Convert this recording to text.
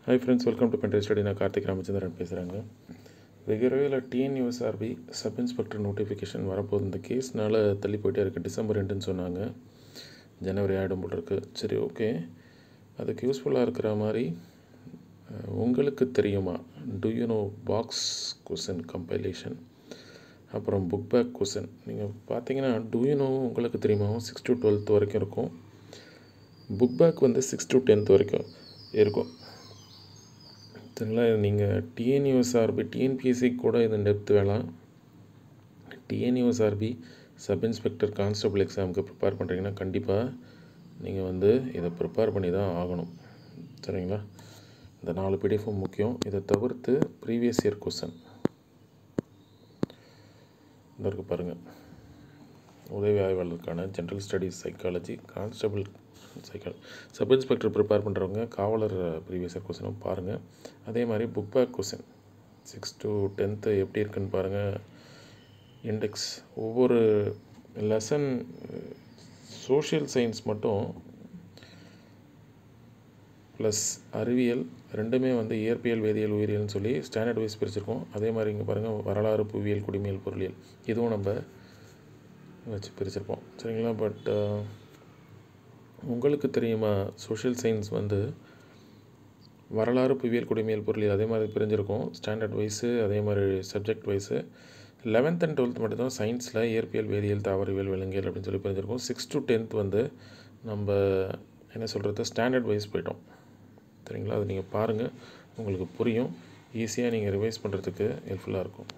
Hi friends, welcome to Pentry Study. நான் கார்த்திக் ராமச்சந்திரன் பேசுகிறேங்க. வெகு விரைவில் டிஎன்யூஎஸ்ஆர்பி சப் இன்ஸ்பெக்டர் நோட்டிஃபிகேஷன் வரப்போகுது. இந்த கேஸ்னால் தள்ளி போயிட்டே இருக்குது. டிசம்பர் 2ன்னு சொன்னாங்க. ஜனவரி ஆகிடும் போல் இருக்குது. சரி, ஓகே. அதுக்கு யூஸ்ஃபுல்லாக இருக்கிற மாதிரி உங்களுக்கு தெரியுமா, to you know box question compilation, அப்புறம் புக் பேக் கொஸ்டின். நீங்கள் பார்த்தீங்கன்னா டு யூ நோ உங்களுக்கு தெரியுமா 6 to 12th வரைக்கும் இருக்கும். புக் பேக் வந்து 6 to 10th வரைக்கும் இருக்கும். சரிங்களா? நீங்கள் டிஎன்யூஎஸ்ஆர்பி டிஎன்பிஎஸ்சி கூட இது டெப்த் வேணாம். டிஎன்யூஎஸ்ஆர்பி சப் இன்ஸ்பெக்டர் கான்ஸ்டபிள் எக்ஸாமுக்கு ப்ரிப்பேர் பண்ணுறீங்கன்னா கண்டிப்பாக நீங்கள் வந்து இதை ப்ரிப்பேர் பண்ணி தான் ஆகணும். சரிங்களா? இந்த 4 பிடிஎஃப்பும் முக்கியம். இதை தவிர்த்து ப்ரீவியஸ் இயர் கொஸ்டின் இந்த இருக்குது பாருங்கள். உதவி ஆய்வாளருக்கான general studies psychology, constable sub inspector prepare பண்ணுறவங்க காவலர் ப்ரீவியஸ் இயர் கொஸ்டினும் பாருங்கள். அதே மாதிரி book back question 6 to 10th எப்படி இருக்குன்னு பாருங்கள். இண்டெக்ஸ் ஒவ்வொரு லெசன் சோஷியல் சயின்ஸ் மட்டும் ப்ளஸ் அறிவியல் ரெண்டுமே வந்து இயற்பியல், வேதியியல், உயிரியல்னு சொல்லி ஸ்டாண்டர்ட் வைஸ் பிரிச்சிருக்கோம். அதே மாதிரி இங்கே பாருங்கள், வரலாறு, புவியியல், குடிமையல், பொருளியல் இதுவும் நம்ம வச்சு பிரிச்சிருப்போம். சரிங்களா? பட் உங்களுக்கு தெரியுமா, சோஷியல் சயின்ஸ் வந்து வரலாறு, புவியியல், குடிமையல், பொருளியல் அதே மாதிரி பிரிஞ்சிருக்கும் ஸ்டாண்டர்ட் வைஸு, அதே மாதிரி subject wise. 11th and 12th மட்டும்தான் சயின்ஸில் இயற்பியல், வேதியியல், தாவரவியல், விலங்கியல் அப்படின்னு சொல்லி பிரிஞ்சிருக்கும். 6 to 10th வந்து நம்ம என்ன சொல்கிறது ஸ்டாண்டர்ட் வைஸ் போயிட்டோம். சரிங்களா? அது நீங்கள் பாருங்கள், உங்களுக்கு புரியும். ஈஸியாக நீங்கள் ரிவைஸ் பண்ணுறதுக்கு ஹெல்ப்ஃபுல்லாக இருக்கும்.